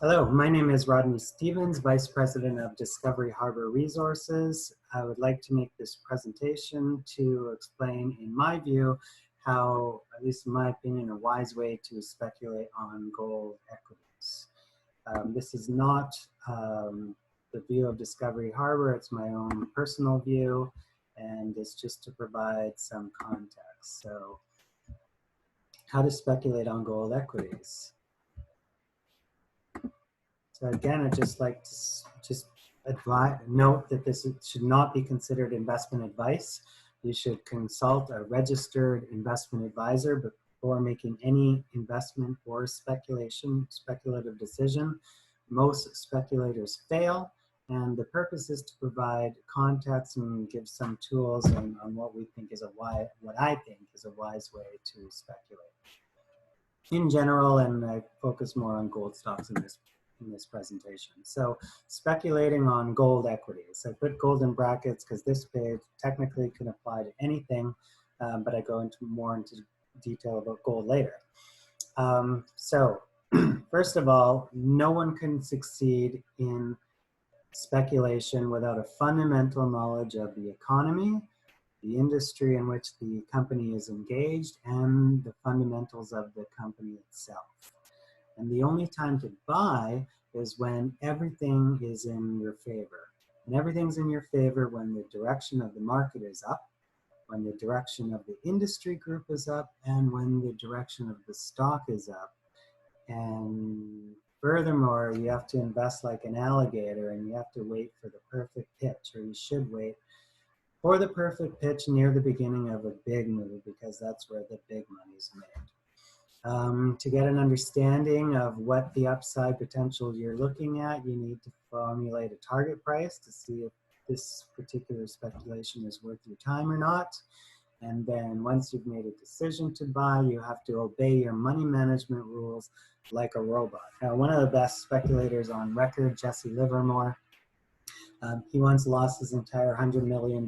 Hello, my name is Rodney Stevens, Vice President of Discovery Harbour Resources. I would like to make this presentation to explain, in my view, how, at least in my opinion, a wise way to speculate on gold equities. This is not the view of Discovery Harbour, it's my own personal view, and it's just to provide some context. So, how to speculate on gold equities. So again, I'd just like to note that this should not be considered investment advice. You should consult a registered investment advisor before making any investment or speculative decision. Most speculators fail, and the purpose is to provide context and give some tools on what we think is what I think is a wise way to speculate in general, and I focus more on gold stocks in this presentation. So speculating on gold equities. I put gold in brackets because this page technically can apply to anything, but I go more into detail about gold later. So first of all, no one can succeed in speculation without a fundamental knowledge of the economy, the industry in which the company is engaged, and the fundamentals of the company itself. And the only time to buy is when everything is in your favor. And everything's in your favor when the direction of the market is up, when the direction of the industry group is up, and when the direction of the stock is up. And furthermore, you have to invest like an alligator, and you have to wait for the perfect pitch, or you should wait for the perfect pitch near the beginning of a big move, because that's where the big money's made. To get an understanding of what the upside potential you're looking at, you need to formulate a target price to see if this particular speculation is worth your time or not. And then once you've made a decision to buy, you have to obey your money management rules like a robot. Now, one of the best speculators on record, Jesse Livermore, he once lost his entire $100 million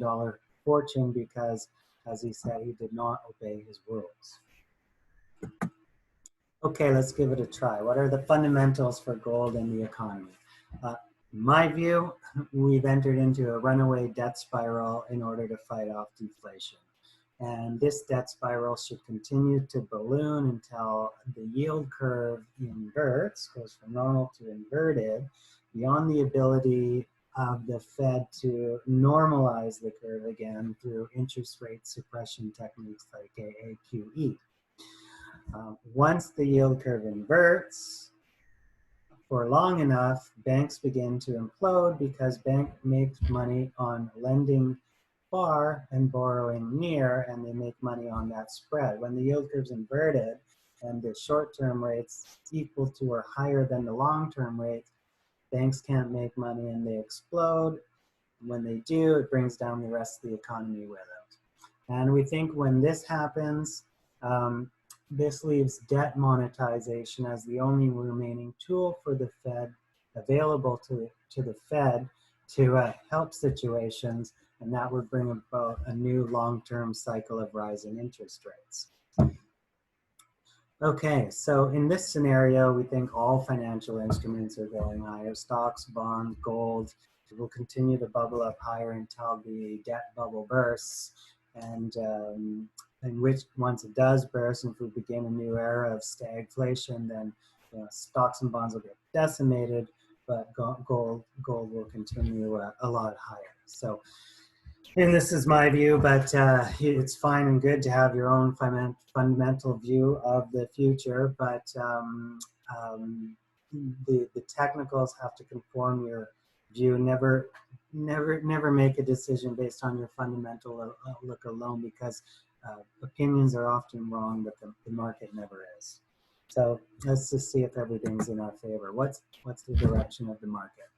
fortune because, as he said, he did not obey his rules. Okay, let's give it a try. What are the fundamentals for gold and the economy? In my view, we've entered into a runaway debt spiral in order to fight off deflation. And this debt spiral should continue to balloon until the yield curve inverts, goes from normal to inverted, beyond the ability of the Fed to normalize the curve again through interest rate suppression techniques like AAQE. Once the yield curve inverts for long enough, banks begin to implode because banks make money on lending far and borrowing near, and they make money on that spread. When the yield curve's inverted and the short-term rates equal to or higher than the long-term rate, banks can't make money and they explode. When they do, it brings down the rest of the economy with it. And we think when this happens, this leaves debt monetization as the only remaining tool for the Fed, available to the Fed to help situations, and that would bring about a new long-term cycle of rising interest rates. Okay, so in this scenario, we think all financial instruments are going higher. Stocks, bonds, gold will continue to bubble up higher until the debt bubble bursts. And which once it does burst, and if we begin a new era of stagflation, then stocks and bonds will get decimated, but gold will continue a lot higher. So, and this is my view, but it's fine and good to have your own fundamental view of the future, but the technicals have to conform your view. Never make a decision based on your fundamental outlook alone, because opinions are often wrong, but the market never is. So let's just see if everything's in our favor. What's the direction of the market?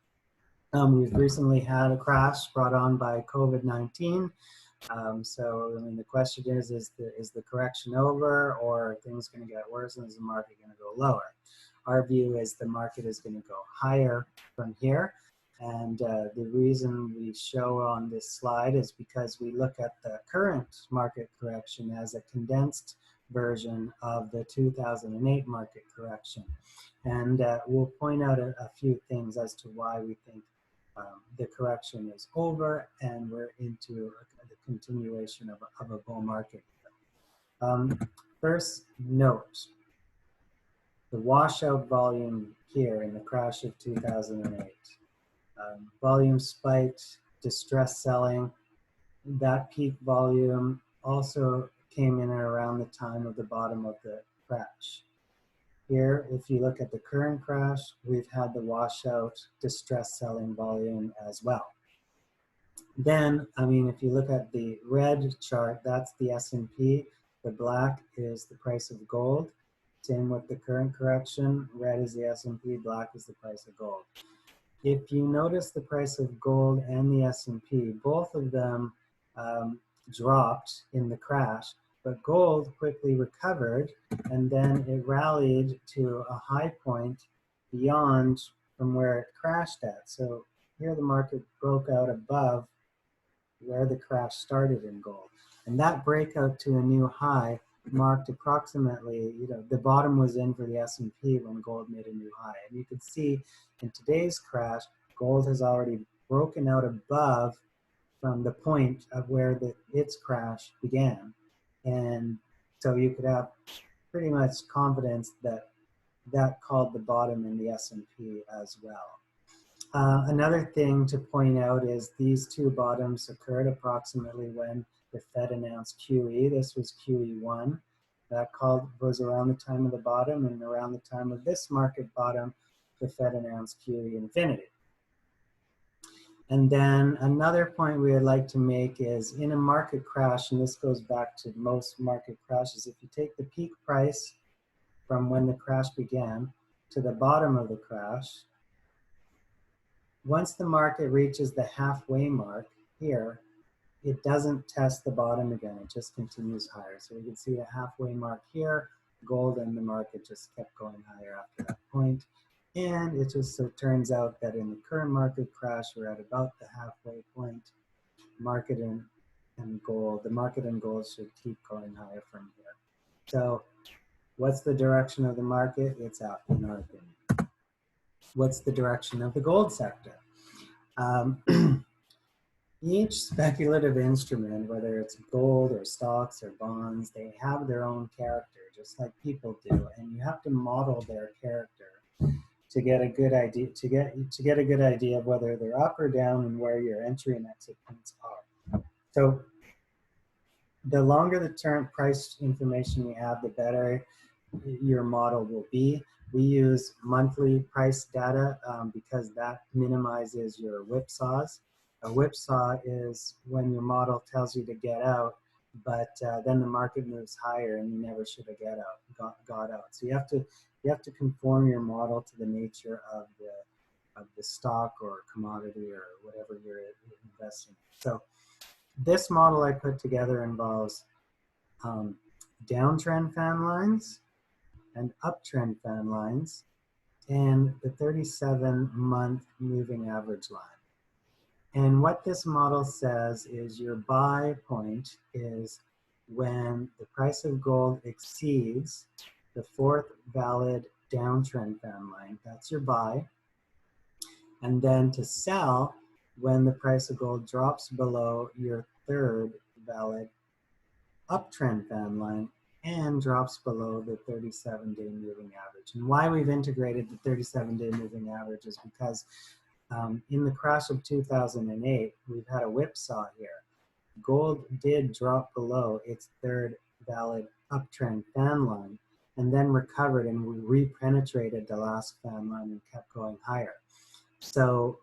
We've recently had a crash brought on by COVID-19. So I mean, the question is the correction over, or are things going to get worse, and is the market going to go lower? Our view is the market is going to go higher from here. And the reason we show on this slide is because we look at the current market correction as a condensed version of the 2008 market correction. And we'll point out a few things as to why we think the correction is over and we're into the continuation of a bull market. First, note the washout volume here in the crash of 2008. Volume spiked, distress selling. That peak volume also came in around the time of the bottom of the crash. Here, if you look at the current crash, we've had the washout distress selling volume as well. Then, I mean, if you look at the red chart, that's the S&P. The black is the price of gold. Same with the current correction. Red is the S&P, black is the price of gold. If you notice the price of gold and the S&P, both of them dropped in the crash, but gold quickly recovered and then it rallied to a high point beyond from where it crashed at. So here the market broke out above where the crash started in gold. And that breakout to a new high marked approximately, the bottom was in for the S&P when gold made a new high. And you can see in today's crash, gold has already broken out above from the point of where its crash began. And so you could have pretty much confidence that that called the bottom in the S&P as well. Another thing to point out is these two bottoms occurred approximately when the Fed announced QE. This was QE1. That was around the time of the bottom, and around the time of this market bottom, the Fed announced QE infinity. And then another point we would like to make is in a market crash, and this goes back to most market crashes, if you take the peak price from when the crash began to the bottom of the crash, once the market reaches the halfway mark here, it doesn't test the bottom again, it just continues higher. So you can see the halfway mark here, gold and the market just kept going higher after that point. And it just so turns out that in the current market crash, we're at about the halfway point. Market and gold, the market and gold should keep going higher from here. So what's the direction of the market? It's up, in our opinion. What's the direction of the gold sector? Each speculative instrument, whether it's gold or stocks or bonds, they have their own character, just like people do, and you have to model their character to get a good idea a good idea of whether they're up or down and where your entry and exit points are. So the longer the term price information you have, the better your model will be. We use monthly price data because that minimizes your whipsaws. A whipsaw is when your model tells you to get out, but then the market moves higher and you never should have got out. So you have to conform your model to the nature of the stock or commodity or whatever you're investing in. So this model I put together involves downtrend fan lines and uptrend fan lines and the 37-month moving average line. And what this model says is your buy point is when the price of gold exceeds the fourth valid downtrend fan line. That's your buy. And then to sell when the price of gold drops below your third valid uptrend fan line and drops below the 37-day moving average. And why we've integrated the 37-day moving average is because in the crash of 2008, we've had a whipsaw here. Gold did drop below its third valid uptrend fan line and then recovered and re-penetrated the last fan line and kept going higher. So,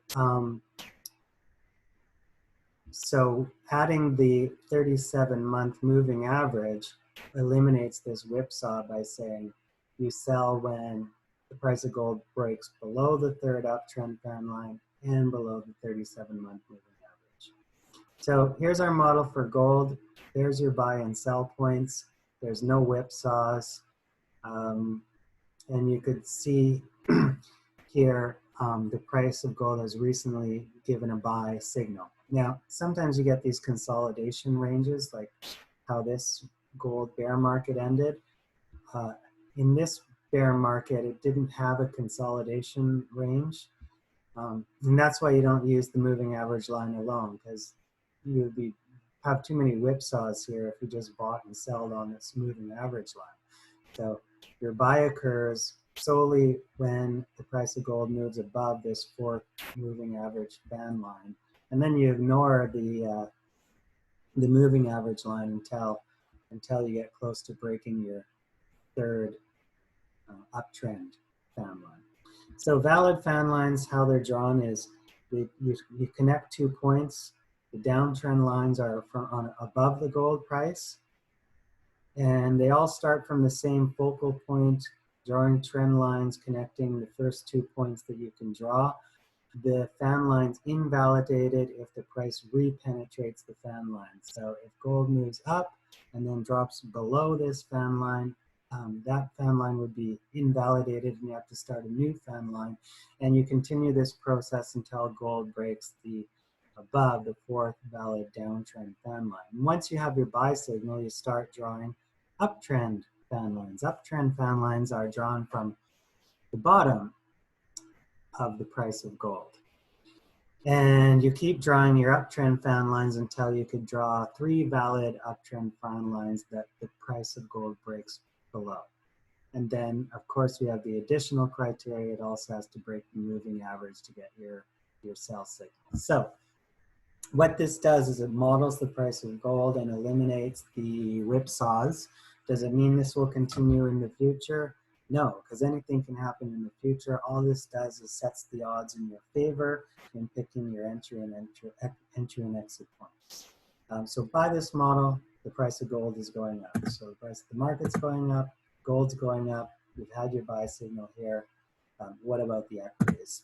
so adding the 37-month moving average eliminates this whipsaw by saying you sell when the price of gold breaks below the third uptrend fan line and below the 37-month moving average. So here's our model for gold. There's your buy and sell points. There's no whipsaws. And you could see here the price of gold has recently given a buy signal. Now, sometimes you get these consolidation ranges, like how this gold bear market ended. In this bear market, it didn't have a consolidation range. And that's why you don't use the moving average line alone, because you would have too many whipsaws here if you just bought and sold on this moving average line. So your buy occurs solely when the price of gold moves above this fourth moving average band line, and then you ignore the moving average line until you get close to breaking your third uptrend fan line. So valid fan lines, how they're drawn is you connect 2 points. The downtrend lines are above the gold price, and they all start from the same focal point, drawing trend lines connecting the first 2 points that you can draw. The fan line's invalidated if the price repenetrates the fan line. So if gold moves up and then drops below this fan line, that fan line would be invalidated and you have to start a new fan line. And you continue this process until gold breaks above the fourth valid downtrend fan line. And once you have your buy signal, you start drawing uptrend fan lines. Uptrend fan lines are drawn from the bottom of the price of gold. And you keep drawing your uptrend fan lines until you could draw 3 valid uptrend fan lines that the price of gold breaks below. And then, of course, we have the additional criteria. It also has to break the moving average to get your sell signal. So what this does is it models the price of gold and eliminates the whipsaws. Does it mean this will continue in the future? No, because anything can happen in the future. All this does is sets the odds in your favor in picking your entry and exit points. So by this model, the price of gold is going up. So the price of the market's going up, gold's going up. You've had your buy signal here. What about the equities?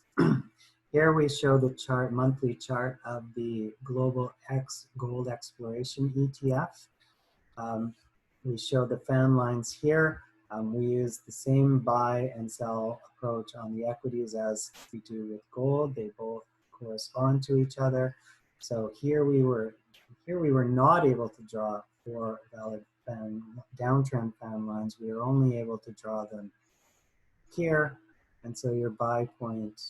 Here we show the chart, monthly chart of the Global X Gold Exploration ETF. We show the fan lines here. We use the same buy and sell approach on the equities as we do with gold. They both correspond to each other. So here we were not able to draw 4 valid downtrend fan lines. We were only able to draw them here. And so your buy point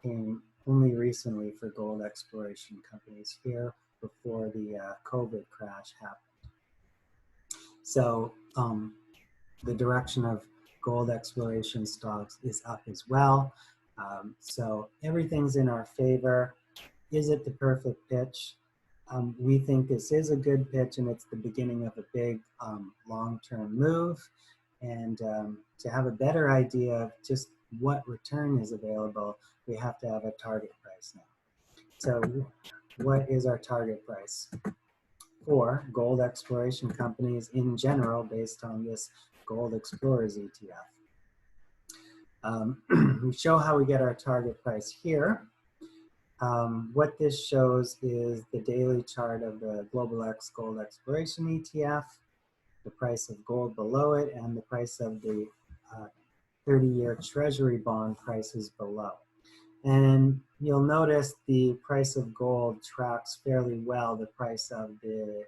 came only recently for gold exploration companies here before the COVID crash happened. So the direction of gold exploration stocks is up as well. So everything's in our favor. Is it the perfect pitch? We think this is a good pitch and it's the beginning of a big long-term move. And to have a better idea of just what return is available, we have to have a target price now. So what is our target price for gold exploration companies in general based on this Gold Explorers ETF? We show how we get our target price here. What this shows is the daily chart of the Global X Gold Exploration ETF, the price of gold below it, and the price of the 30-year Treasury bond prices below. And you'll notice the price of gold tracks fairly well the price of the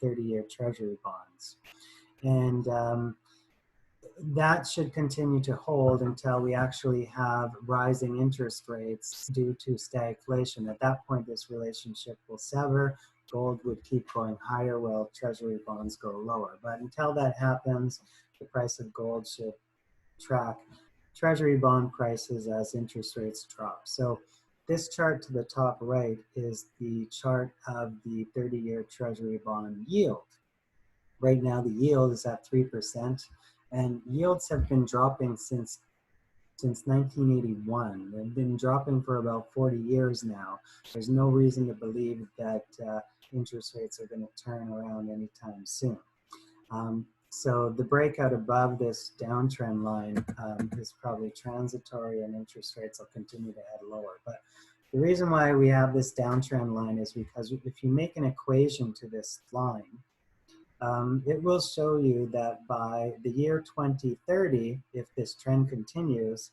30-year Treasury bonds. And that should continue to hold until we actually have rising interest rates due to stagflation. At that point, this relationship will sever. Gold would keep going higher while Treasury bonds go lower. But until that happens, the price of gold should track Treasury bond prices as interest rates drop. So this chart to the top right is the chart of the 30-year Treasury bond yield. Right now, the yield is at 3%, and yields have been dropping since 1981. They've been dropping for about 40 years now. There's no reason to believe that interest rates are going to turn around anytime soon. So the breakout above this downtrend line is probably transitory and interest rates will continue to head lower. But the reason why we have this downtrend line is because if you make an equation to this line, it will show you that by the year 2030, if this trend continues,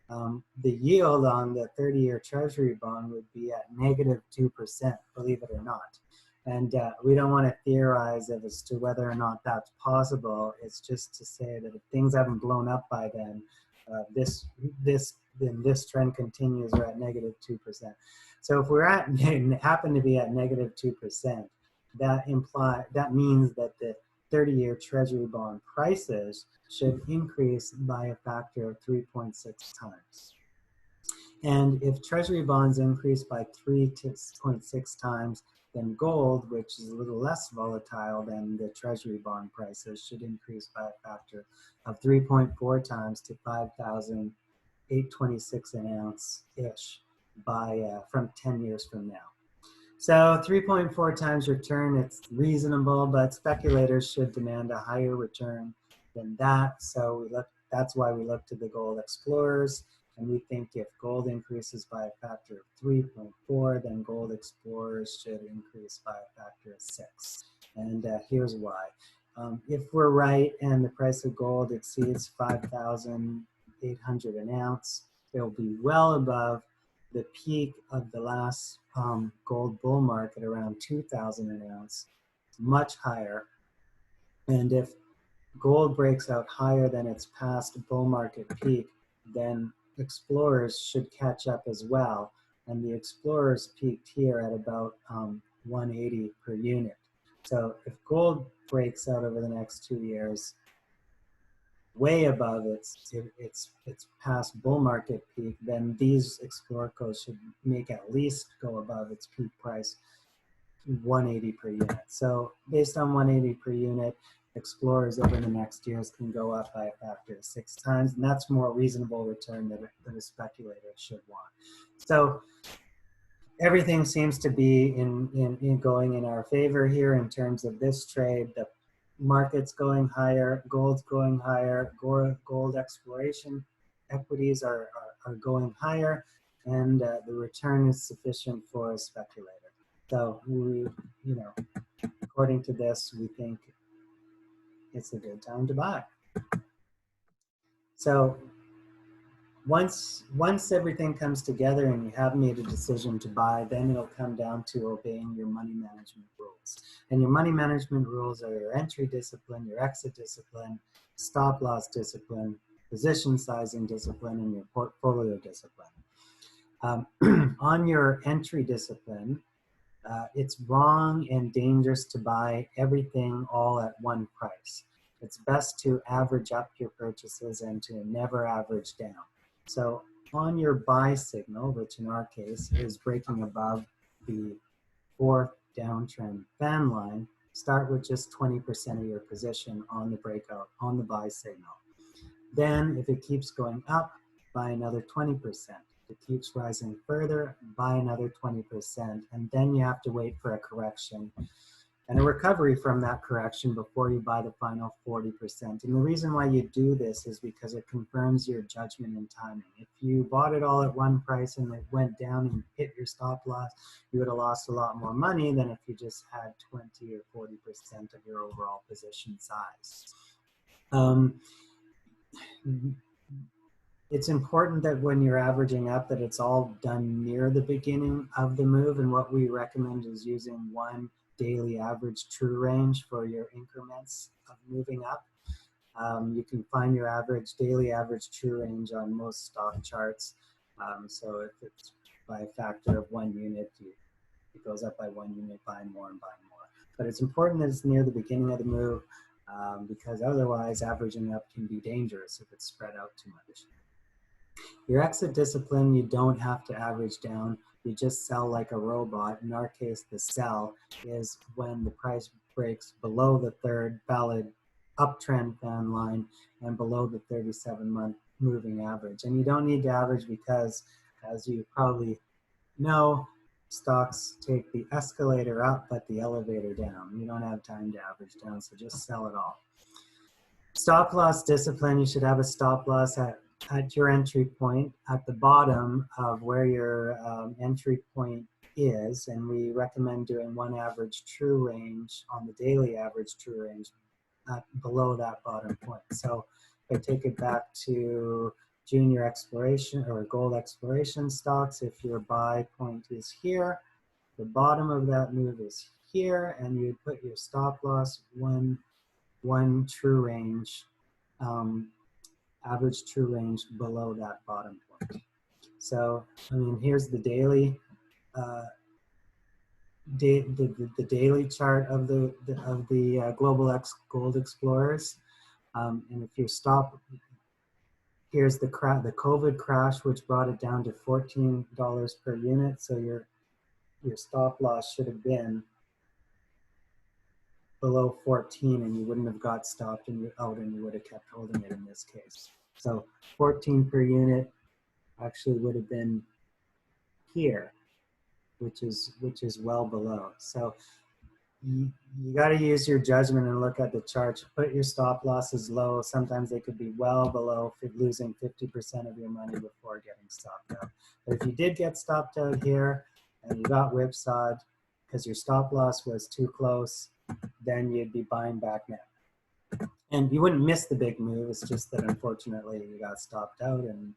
the yield on the 30-year Treasury bond would be at -2%, believe it or not. And we don't want to theorize as to whether or not that's possible. It's just to say that if things haven't blown up by then, this trend continues, or at -2%. So if we're at happen to be at -2%, that means that the 30-year Treasury bond prices should increase by a factor of 3.6 times. And if Treasury bonds increase by 3.6 times, then gold, which is a little less volatile than the Treasury bond prices, should increase by a factor of 3.4 times to 5,826 an ounce-ish from 10 years from now. So 3.4 times return, it's reasonable, but speculators should demand a higher return than that. So that's why we look to the gold explorers. And we think if gold increases by a factor of 3.4, then gold explorers should increase by a factor of 6. And here's why. If we're right and the price of gold exceeds 5,800 an ounce, it will be well above the peak of the last gold bull market, around 2,000 an ounce, much higher. And if gold breaks out higher than its past bull market peak, then explorers should catch up as well. And the explorers peaked here at about 180 per unit. So if gold breaks out over the next 2 years, way above its past bull market peak, then these explorers should make at least go above its peak price, 180 per unit. So based on 180 per unit, explorers over the next years can go up by a factor of 6 times, and that's more reasonable return that a speculator should want. So everything seems to be going in our favor here in terms of this trade. The market's going higher, gold's going higher, gold exploration equities are going higher, and the return is sufficient for a speculator. So according to this, we think it's a good time to buy. So once everything comes together and you have made a decision to buy, then it'll come down to obeying your money management rules. And your money management rules are your entry discipline, your exit discipline, stop loss discipline, position sizing discipline, and your portfolio discipline. On your entry discipline, it's wrong and dangerous to buy everything all at one price. It's best to average up your purchases and to never average down. So on your buy signal, which in our case is breaking above the 4th downtrend fan line, start with just 20% of your position on the breakout, on the buy signal. Then if it keeps going up, buy another 20%. If it keeps rising further, buy another 20%. And then you have to wait for a correction and a recovery from that correction before you buy the final 40%. And the reason why you do this is because it confirms your judgment and timing. If you bought it all at one price and it went down and hit your stop loss, you would have lost a lot more money than if you just had 20 or 40% of your overall position size. It's important that when you're averaging up that it's all done near the beginning of the move, and what we recommend is using one daily average true range for your increments of moving up. You can find your daily average true range on most stock charts. So if it's by a factor of 1 unit, it goes up by 1 unit, buy more and buy more. But it's important that it's near the beginning of the move because otherwise averaging up can be dangerous if it's spread out too much. Your exit discipline, you don't have to average down. You just sell like a robot. In our case, the sell is when the price breaks below the 3rd valid uptrend fan line and below the 37-month moving average. And you don't need to average because, as you probably know, stocks take the escalator up but the elevator down. You don't have time to average down, so just sell it all. Stop loss discipline, you should have a stop loss at your entry point at the bottom of where your entry point is, and we recommend doing one average true range on the daily average true range below that bottom point. So if I take it back to junior exploration or gold exploration stocks, if your buy point is here, the bottom of that move is here, and you'd put your stop loss one true range, average true range below that bottom point. So, I mean, here's the daily, the daily chart of the Global X Gold Explorers, and if your stop, here's the COVID crash, which brought it down to $14 per unit. So your stop loss should have been below 14, and you wouldn't have got stopped and you out, and you would have kept holding it in this case. So 14 per unit actually would have been here, which is well below. So you got to use your judgment and look at the chart. Put your stop losses low. Sometimes they could be well below losing 50% of your money before getting stopped out. But if you did get stopped out here and you got whipsawed because your stop loss was too close, then you'd be buying back now. And you wouldn't miss the big move. It's just that unfortunately you got stopped out, and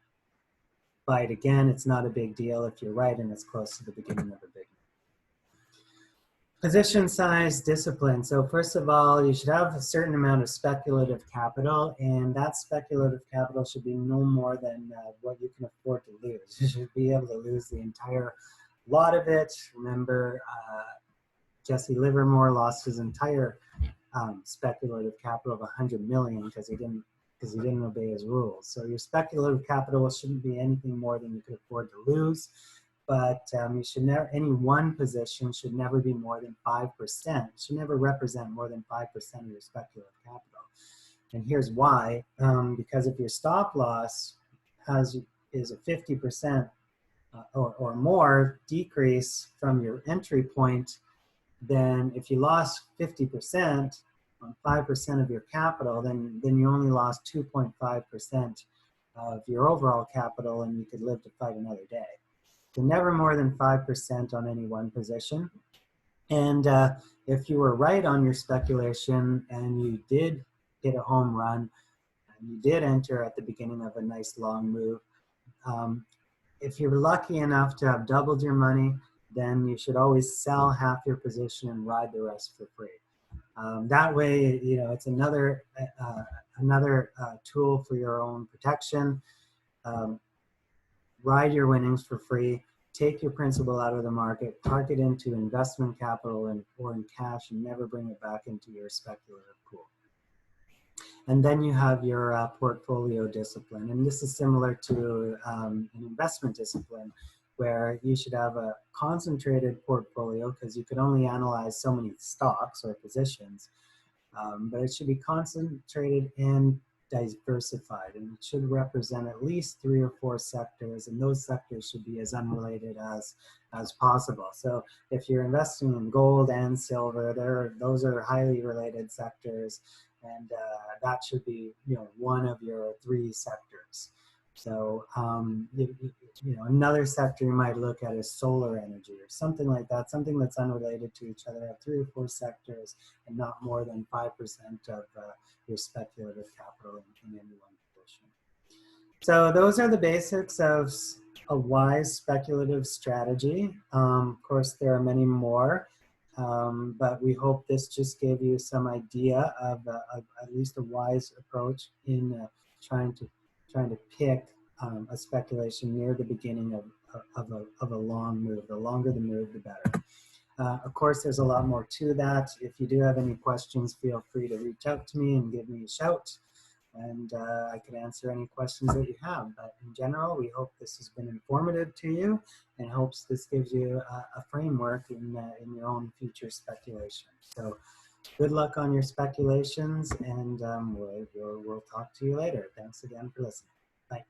buy it again. It's not a big deal if you're right and it's close to the beginning of a big move. Position size, discipline. So first of all, you should have a certain amount of speculative capital, and that speculative capital should be no more than what you can afford to lose. You should be able to lose the entire lot of it. Remember, Jesse Livermore lost his entire speculative capital of 100 million because he didn't obey his rules. So your speculative capital shouldn't be anything more than you could afford to lose. But you should never, any one position should never be more than 5%. It should never represent more than 5% of your speculative capital. And here's why. Because if your stop loss is a 50% or more decrease from your entry point, then if you lost 50% on 5% of your capital, then you only lost 2.5% of your overall capital, and you could live to fight another day. So never more than 5% on any one position. And if you were right on your speculation and you did hit a home run, and you did enter at the beginning of a nice long move, if you're lucky enough to have doubled your money, then you should always sell half your position and ride the rest for free. That way, you know, it's another tool for your own protection. Ride your winnings for free, take your principal out of the market, park it into investment capital or in cash, and never bring it back into your speculative pool. And then you have your portfolio discipline. And this is similar to an investment discipline, where you should have a concentrated portfolio because you could only analyze so many stocks or positions. But it should be concentrated and diversified, and it should represent at least 3 or 4 sectors, and those sectors should be as unrelated as possible. So if you're investing in gold and silver, those are highly related sectors, and that should be, you know, one of your 3 sectors. So you know, another sector you might look at is solar energy or something like that, something that's unrelated to each other. Have 3 or 4 sectors and not more than 5% of your speculative capital in any one position. So those are the basics of a wise speculative strategy. Of course, there are many more, but we hope this just gave you some idea of at least a wise approach in trying to pick a speculation near the beginning of a long move. The longer the move, the better. Of course, there's a lot more to that. If you do have any questions, feel free to reach out to me and give me a shout, and I could answer any questions that you have. But in general, we hope this has been informative to you, and hopes this gives you a framework in your own future speculation. So good luck on your speculations, and we'll talk to you later. Thanks again for listening. Bye.